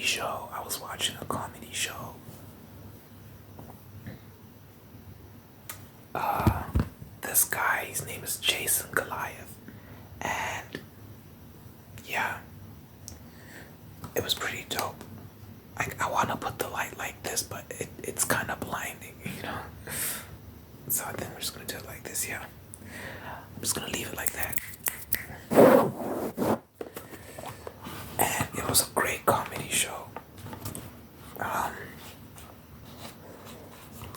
show. I was watching a comedy show. This guy, his name is Jason Goliath, and yeah, it was pretty dope. I want to put the light like this, but it's kind of blinding, you know. So I think we're just gonna do it like this. Yeah, I'm just gonna leave it like that. And it was a great comedy show.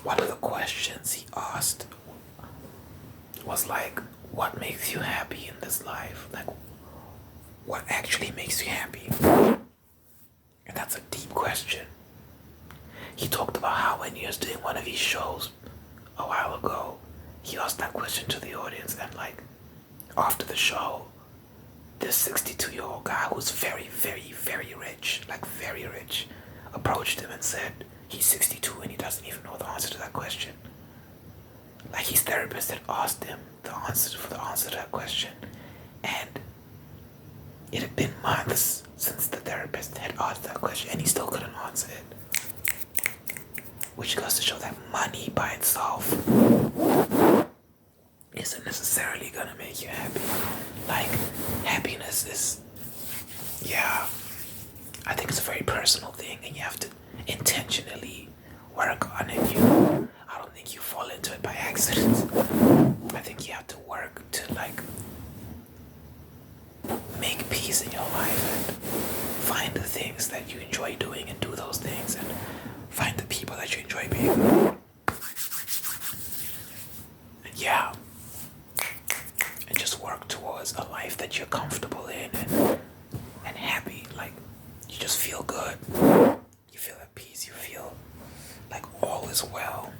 One of the questions he asked was like, what makes you happy in this life? Like, what actually makes you happy? And that's a deep question. He talked about how when he was doing one of his shows a while ago, he asked that question to the audience, and like, after the show, this 62-year-old guy who's very, very, very rich, like very rich, approached him and said he's 62 and he doesn't even know the answer to that question. Like, his therapist had asked him the answer to that question, and it had been months since the therapist had asked that question, and he still couldn't answer it. Which goes to show that money by itself isn't necessarily gonna make you happy. Like, happiness is, yeah, I think it's a very personal thing, and you have to intentionally work on it. I don't think you fall into it by accident. I think you have to work to like make peace in your life and find the things that you enjoy doing and do those things, and find the people that you enjoy being with. And yeah, and just work towards a life that you're comfortable in and happy. Like, you just feel good. You feel at peace. You feel like all is well.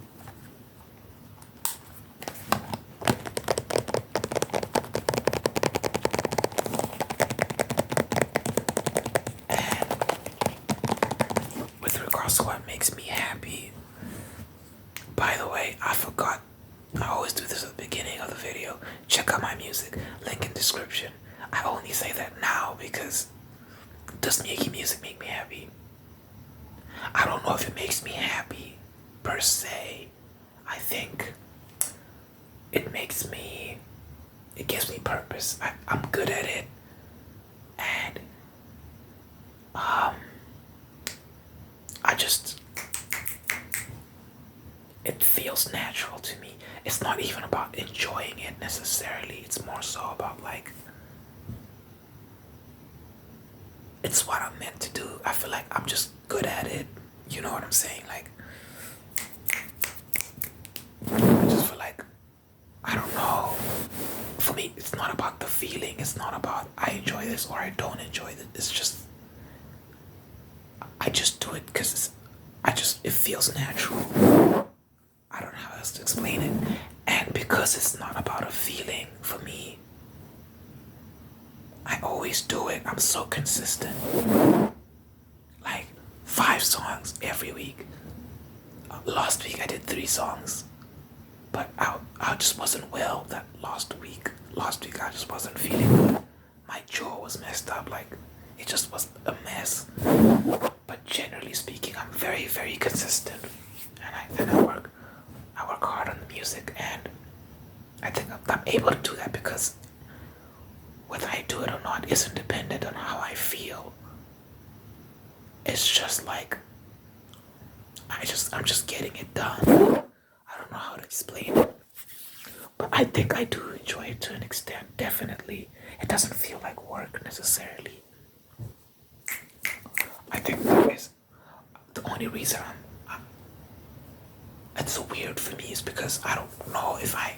With regards to what makes me happy, by the way, I forgot. I always do this at the beginning of the video. Check out my music, link in description. I only say that now because does making music make me happy? I don't know if it makes me happy per se. I think it gives me purpose. I'm good at it, and it feels natural to me. It's not even about enjoying it necessarily. It's more so about like, it's what I'm meant to do. I feel like I'm just good at it. You know what I'm saying? Like, I just feel like, I don't know. For me, it's not about the feeling. It's not about I enjoy this or I don't enjoy it. It's just, I just do it because it feels natural. I don't know how else to explain it. And because it's not about a feeling for me, I always do it. I'm so consistent. Like 5 songs every week. Last week I did 3 songs, but I just wasn't well that last week. Last week I just wasn't feeling good. My jaw was messed up. Like, it just was a mess. But generally speaking, I'm very, very consistent, and I work hard on the music, and I think I'm able to do that because whether I do it or not isn't dependent on how I feel. It's just like I'm just getting it done. I don't know how to explain it, but I think I do enjoy it to an extent. Definitely, it doesn't feel like work necessarily. I think that is the only reason it's so weird for me, is because I don't know if I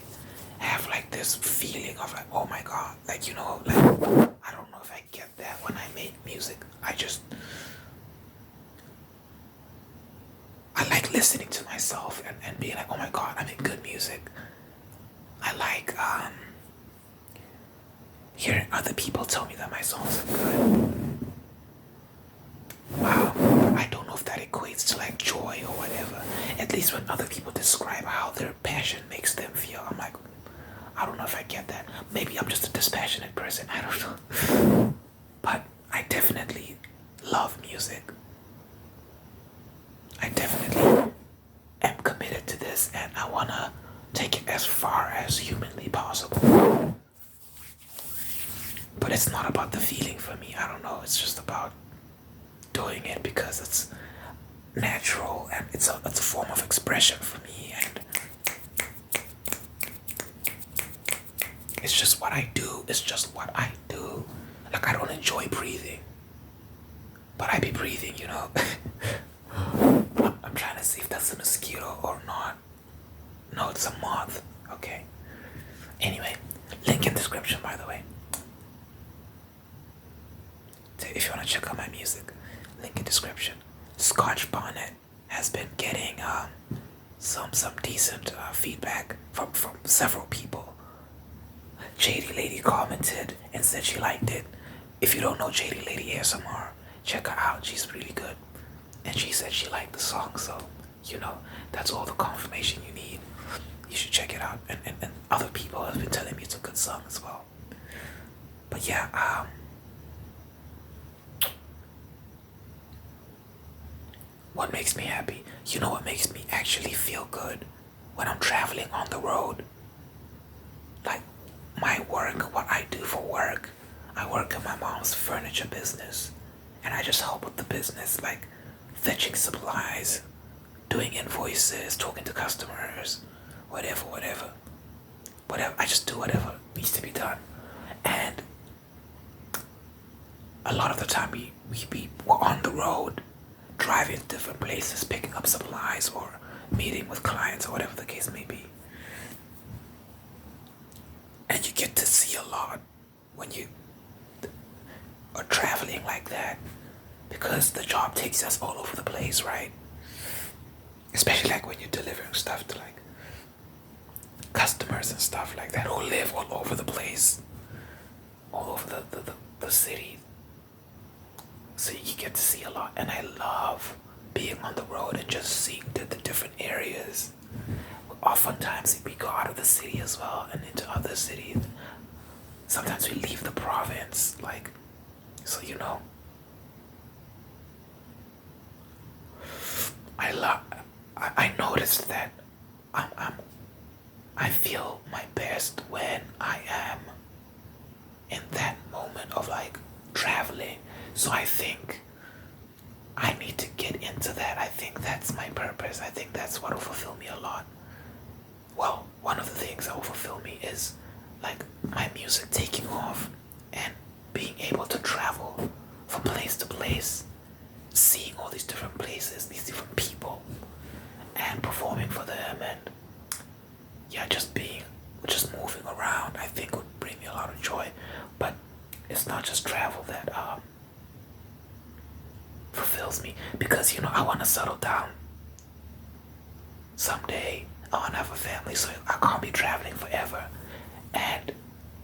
have like this feeling of like, oh my god, like, you know, like, I don't know if I get that when I make music. I like listening to myself and being like, oh my god, I make good music. I like hearing other people tell me that my songs are good. Wow, I don't know if that equates to like joy or whatever. At least when other people describe how their passion makes them feel, I'm like, I don't know if I get that. Maybe I'm just a dispassionate person, I don't know. But I definitely love music. I definitely am committed to this and I wanna take it as far as humanly possible. But it's not about the feeling for me. I don't know. It's just about doing it because it's natural and it's a form of expression for me, and it's just what I do. It's just what I do. Like I don't enjoy breathing, but I be breathing, you know. I'm trying to see if that's a mosquito or not. No, it's a moth. Okay. Anyway, link in description by the way. If you want to check out my music, link in description. Scotch Bonnet has been getting some decent feedback from several people. JD Lady commented and said she liked it. If you don't know JD Lady ASMR, check her out. She's really good. And she said she liked the song, so you know that's all the confirmation you need. You should check it out. And other people have been telling me it's a good song as well. But yeah, what makes me happy? You know what makes me actually feel good? When I'm traveling on the road. Like my work, what I do for work. I work in my mom's furniture business. And I just help with the business, like fetching supplies, doing invoices, talking to customers, whatever. Whatever. I just do whatever needs to be done. And a lot of the time we're on the road driving to different places, picking up supplies or meeting with clients or whatever the case may be. And you get to see a lot when you are traveling like that because the job takes us all over the place, right? Especially like when you're delivering stuff to like customers and stuff like that who live all over the place, all over the city. So you get to see a lot, and I love being on the road and just seeing the different areas. Oftentimes we go out of the city as well and into other cities. Sometimes we leave the province, like, so you know. I noticed that I feel my best when I am in that moment of like traveling. So I think I need to get into that. I think that's my purpose. I think that's what will fulfill me a lot. Well, one of the things that will fulfill me is like my music taking off and being able to travel from place to place, seeing all these different places, these different people, and performing for them, and yeah, just moving around. I think would bring me a lot of joy. But it's not just travel that fulfills me, because you know I want to settle down someday. I want to have a family, so I can't be traveling forever. And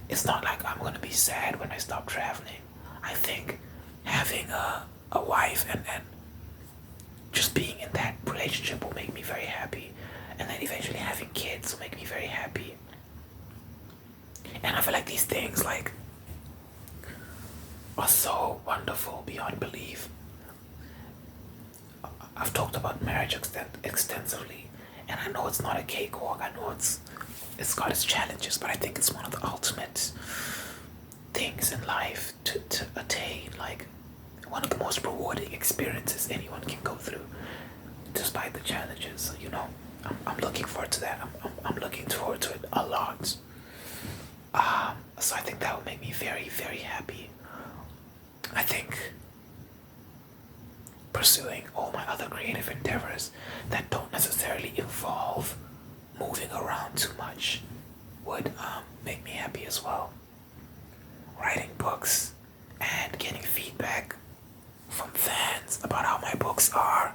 it's not like I'm gonna be sad when I stop traveling. I think having a wife and just being in that relationship will make me very happy, and then eventually having kids will make me very happy. And I feel like these things like are so wonderful beyond belief. I've talked about marriage extensively, and I know it's not a cakewalk. I know it's got its challenges, but I think it's one of the ultimate things in life to attain. Like one of the most rewarding experiences anyone can go through, despite the challenges. So, you know, I'm looking forward to that. I'm looking forward to it a lot. So I think that will make me very, very happy. I think pursuing all my other creative endeavors that don't necessarily involve moving around too much would make me happy as well. Writing books and getting feedback from fans about how my books are.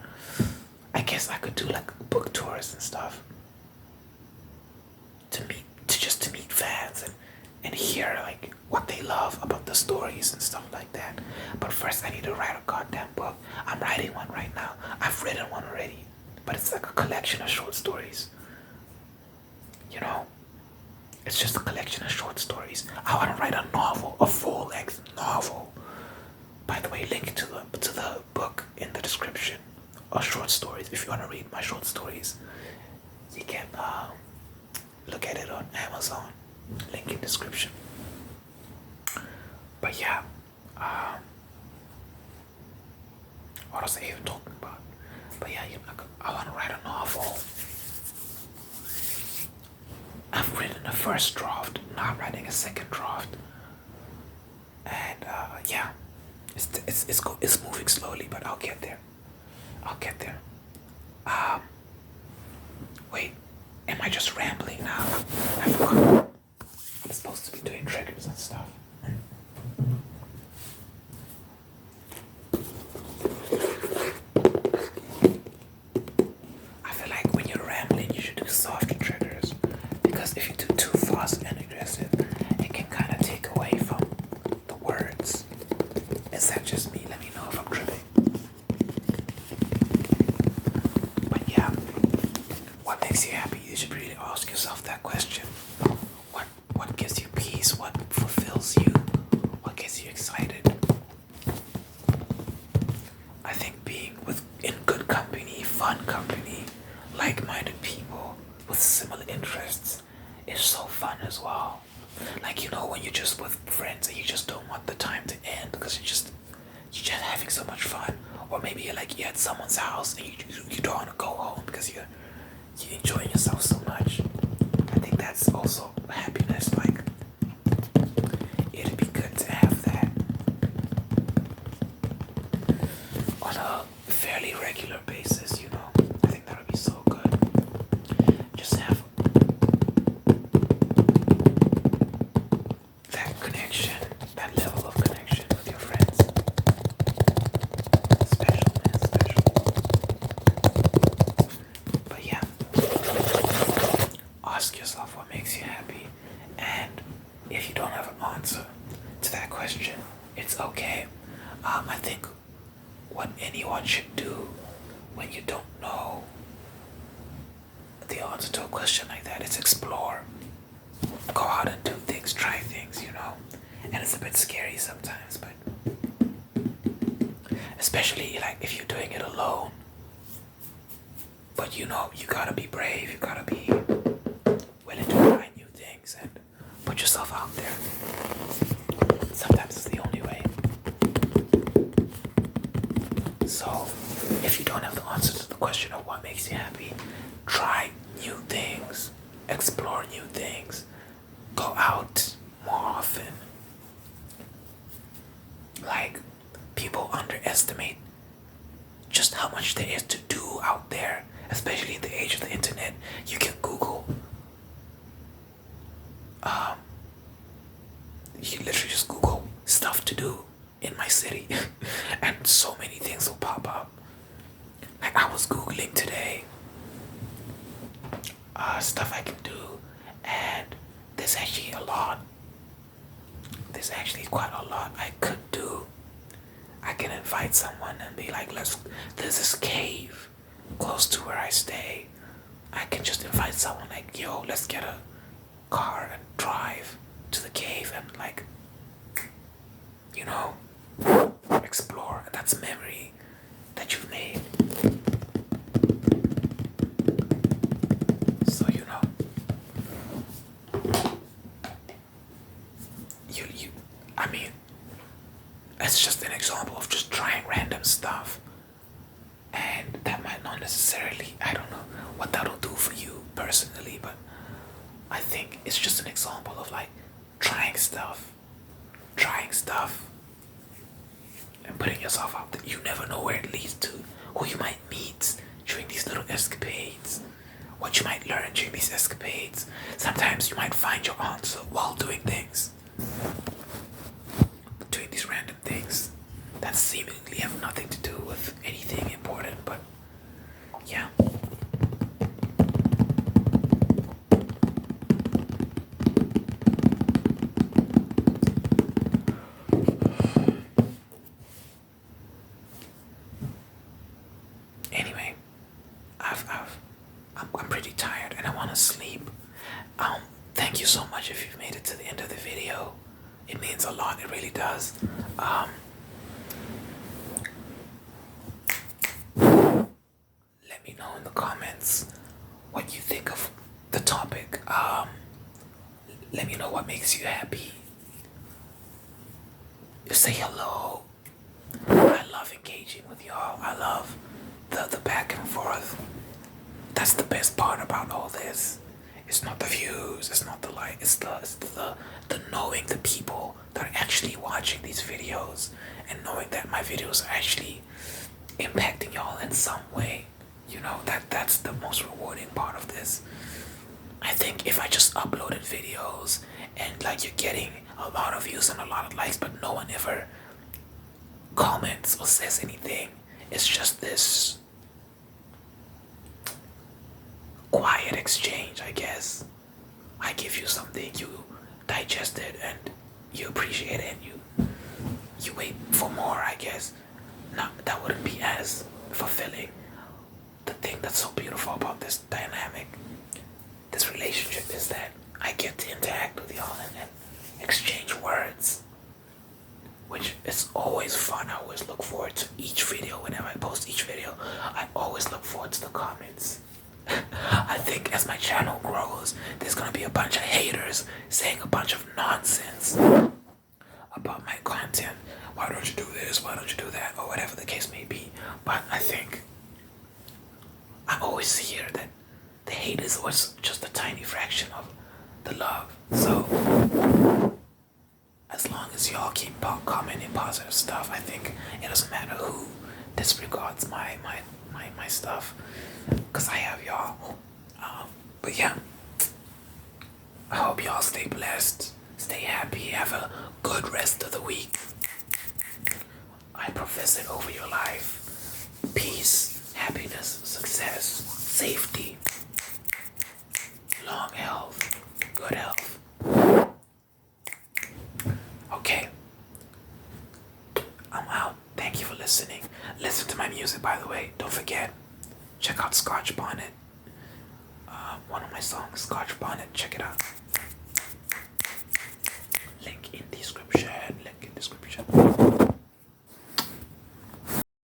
I guess I could do like book tours and stuff to meet fans and hear like what they love about the stories and stuff like that. But first I need to write a goddamn book. I'm writing one right now. I've written one already, but it's like a collection of short stories. You know, it's just a collection of short stories. I want to write a novel, a full-length novel. By the way, link to the book in the description or short stories. If you want to read my short stories, you can look at it on Amazon. Link in description. But yeah, what was I even talking about? But yeah, I want to write a novel. I've written a first draft. Now I'm writing a second draft. And yeah, it's moving slowly, but I'll get there. I'll get there. Wait, am I just rambling now? I forgot. I'm supposed to be doing triggers and stuff. I feel like when you're rambling, you should do soft triggers, because if you do too fast and aggressive, it can kind of take away from the words. Is that just me? Let me know if I'm tripping. But yeah, what makes you happy? You should really ask yourself that question. What gives you peace? What fulfills you? What gets you excited? I think being in good company, fun company, like-minded people with similar interests is so fun as well. Like, you know, when you're just with friends and you just don't want the time to end because you're just having so much fun. Or maybe you're at someone's house and you don't want to go home because you're enjoying yourself so much. I think that's also happiness. Like, it'd be good to have that on a fairly regular basis, you know. I think that would be so good. Just have that connection, that level of connection with your friends. Special, man, special. But yeah, ask yourself what makes you happy. And if you don't have an answer to that question, it's okay. I think what anyone should do when you don't know the answer to a question like that is explore. Go out and do things, try things, you know. And it's a bit scary sometimes, but especially like if you're doing it alone. But you know, you gotta be brave, you gotta be willing to try new things and put yourself out there. Sometimes it's the only way. So, if you don't have the answer to the question of what makes you happy, try new things, explore new things, go out more often. Like, people underestimate just how much there is to do out there, especially in the age of the internet. You can Google. You can literally just Google stuff to do in my city, and so many things will pop up. Like, I was Googling today stuff I can do, and there's actually a lot. There's actually quite a lot I could do. I can invite someone and be like, there's this cave close to where I stay. I can just invite someone like, yo, let's get a car and drive to the cave and, like, you know, explore. That's memory that you've made. So, you know, I mean, it's just an example of just trying random stuff. And that might not necessarily, I don't know what that'll do for you personally, but I think it's just an example of, like, trying stuff, and putting yourself out there. You never know where it leads to, who you might meet during these little escapades, what you might learn during these escapades. Sometimes you might find your answer while doing things, doing these random things that seemingly have nothing to do with anything important, but yeah. Anyway, I'm pretty tired and I want to sleep. Thank you so much if you've made it to the end of the video. It means a lot. It really does. comments what you think of the topic. Let me know what makes you happy. Say hello. I love engaging with y'all. I love the back and forth. That's the best part about all this. It's not the views, it's not the like, it's the knowing the people that are actually watching these videos and knowing that my videos are actually impacting y'all in some way. You know, that's the most rewarding part of this. I think if I just uploaded videos and like you're getting a lot of views and a lot of likes, but no one ever comments or says anything, it's just this quiet exchange, I guess. I give you something, you digest it, and you appreciate it, and you wait for more, I guess. Now, that wouldn't be as fulfilling. The thing that's so beautiful about this dynamic, this relationship, is that I get to interact with y'all and exchange words, which is always fun. I always look forward to each video. Whenever I post each video, I always look forward to the comments. I think as my channel grows, there's gonna be a bunch of haters saying a bunch of nonsense about my content. Why don't you do this? Why don't you do that? Or whatever the case may be. But I think I always hear that the haters was just a tiny fraction of the love. So as long as y'all keep commenting positive stuff, I think it doesn't matter who disregards my stuff, because I have y'all. But yeah, I hope y'all stay blessed, stay happy, have a good rest of the week. I profess it over your life. Peace, happiness, success, safety, long health, good health. Okay, I'm out. Thank you for listening. Listen to my music, by the way. Don't forget, check out Scotch Bonnet. One of my songs, Scotch Bonnet. Check it out. Link in description.